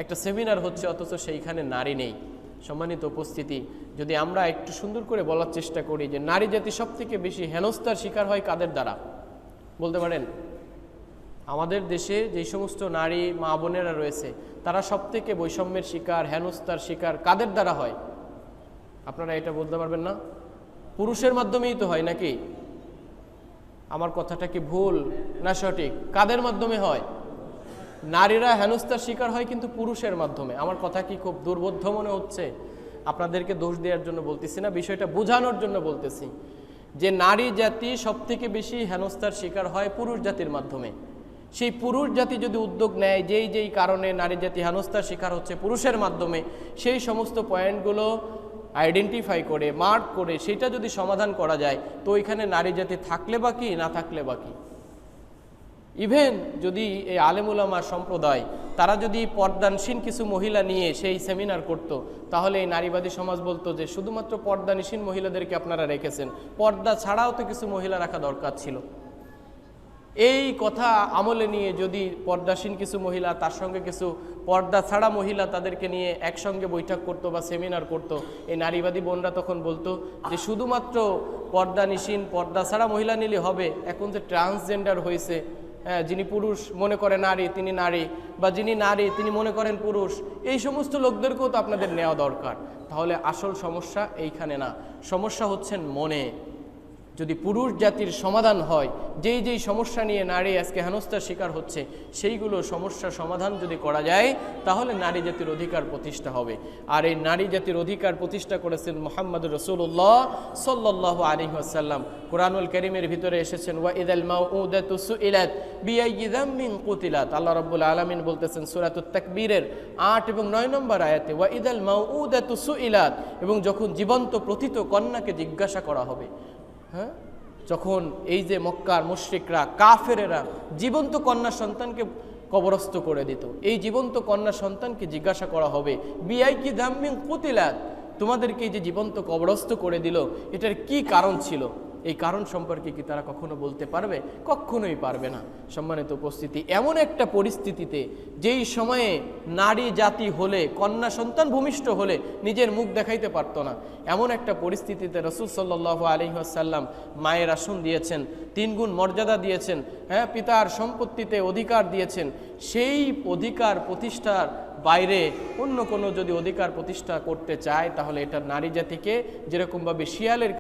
একটা সেমিনার হচ্ছে অথচ সেইখানে নারী নেই। সম্মানিত উপস্থিতি, যদি আমরা একটু সুন্দর করে বলার চেষ্টা করি যে নারী জাতি সব থেকে বেশি হেনস্থার শিকার হয় কাদের দ্বারা বলতে পারেন? আমাদের দেশে যেই সমস্ত নারী মা বোনেরা রয়েছে তারা সব থেকে বৈষম্যের শিকার, হেনস্থার শিকার কাদের দ্বারা হয়? আপনারা এটা বলতে পারবেন না? পুরুষের মাধ্যমেই তো হয় নাকি? আমার কথাটা কি ভুল না সঠিক? কাদের মাধ্যমে হয়? নারীরা হেনস্থার শিকার হয় কিন্তু পুরুষের মাধ্যমে। আমার কথা কি খুব দুর্বোধ্য মনে হচ্ছে? আপনাদেরকে দোষ দেওয়ার জন্য বলতেছি না, বিষয়টা বোঝানোর জন্য বলতেছি যে নারী জাতি সব থেকে বেশি হেনস্থার শিকার হয় পুরুষ জাতির মাধ্যমে। সেই পুরুষ জাতি যদি উদ্যোগ নেয় যেই কারণে নারী জাতি হেনস্থার শিকার হচ্ছে পুরুষের মাধ্যমে, সেই সমস্ত পয়েন্টগুলো আইডেন্টিফাই করে মার্ক করে সেটা যদি সমাধান করা যায়, তো এখানে নারী জাতি থাকলে বা কি, না থাকলে বা কি। ইভেন যদি এই আলেমুলামা সম্প্রদায় তারা যদি পর্দানসীন কিছু মহিলা নিয়ে সেই সেমিনার করত, তাহলে এই নারীবাদী সমাজ বলতো যে শুধুমাত্র পর্দানসীন মহিলাদেরকে আপনারা রেখেছেন, পর্দা ছাড়াও তো কিছু মহিলা রাখা দরকার ছিল। এই কথা আমলে নিয়ে যদি পর্দাসীন কিছু মহিলা তার সঙ্গে কিছু পর্দা ছাড়া মহিলা তাদেরকে নিয়ে একসঙ্গে বৈঠক করতো বা সেমিনার করতো, এই নারীবাদী বোনরা তখন বলতো যে শুধুমাত্র পর্দানিসীন পর্দা ছাড়া মহিলা নিলে হবে। এখন যে ট্রান্সজেন্ডার হয়েছে, হ্যাঁ, যিনি পুরুষ মনে করে নারী তিনি নারী, বা যিনি নারী তিনি মনে করেন পুরুষ, এই সমস্ত লোকদেরকেও তো আপনাদের নেওয়া দরকার। তাহলে আসল সমস্যা এইখানে না, সমস্যা হচ্ছেন মনে। যদি পুরুষ জাতির সমাধান হয়, যেই সমস্যা নিয়ে নারী আজকে হেনস্থার শিকার হচ্ছে, সেইগুলো সমস্যার সমাধান যদি করা যায়, তাহলে নারী জাতির অধিকার প্রতিষ্ঠা হবে। আর এই নারী জাতির অধিকার প্রতিষ্ঠা করেছেন মুহাম্মদুর রাসূলুল্লাহ সাল্লাল্লাহু আলাইহি ওয়াসাল্লাম। কুরআনুল কারীমের ভিতরে এসেছেন ওয়া ইযাল মাউউদাতু সুইলাত বিআইয়ি যামবিন কুতিলাত। আল্লাহ রাব্বুল আলামিন বলতেছেন সূরাতুত তাকবীরের 8 এবং 9 নম্বর আয়াতে, ওয়া ইযাল মাউউদাতু সুইলাত, এবং যখন জীবন্ত প্রথিত কন্যাকে জিজ্ঞাসা করা হবে। হ্যাঁ, যখন এই যে মক্কার মুশরিকরা কাফেরেরা জীবন্ত কন্যা সন্তানকে কবরস্থ করে দিত, এই জীবন্ত কন্যা সন্তানকে জিজ্ঞাসা করা হবে বিআইয়ি যামবিন কুতিলাত, তোমাদেরকে এই যে জীবন্ত কবরস্থ করে দিল এটার কি কারণ ছিল? এই কারণ সম্পর্কে কি তারা কখনো বলতে পারবে? কখনোই পারবে না। সম্মানিত উপস্থিতি, এমন একটা পরিস্থিতিতে যেই সময়ে নারী জাতি হলে, কন্যা সন্তান ভূমিষ্ঠ হলে নিজের মুখ দেখাইতে পারত না, এমন একটা পরিস্থিতিতে রাসূল সাল্লাল্লাহু আলাইহি ওয়াসাল্লাম মায়ের আসন দিয়েছেন, 3 গুণ মর্যাদা দিয়েছেন, হ্যাঁ, পিতার সম্পত্তিতে অধিকার দিয়েছেন। সেই অধিকার প্রতিষ্ঠার বাইরে অন্য কোনো যদি অধিকার প্রতিষ্ঠা করতে চায়, তাহলে এটা নারী জাতিকে যেরকমভাবে শিয়ালের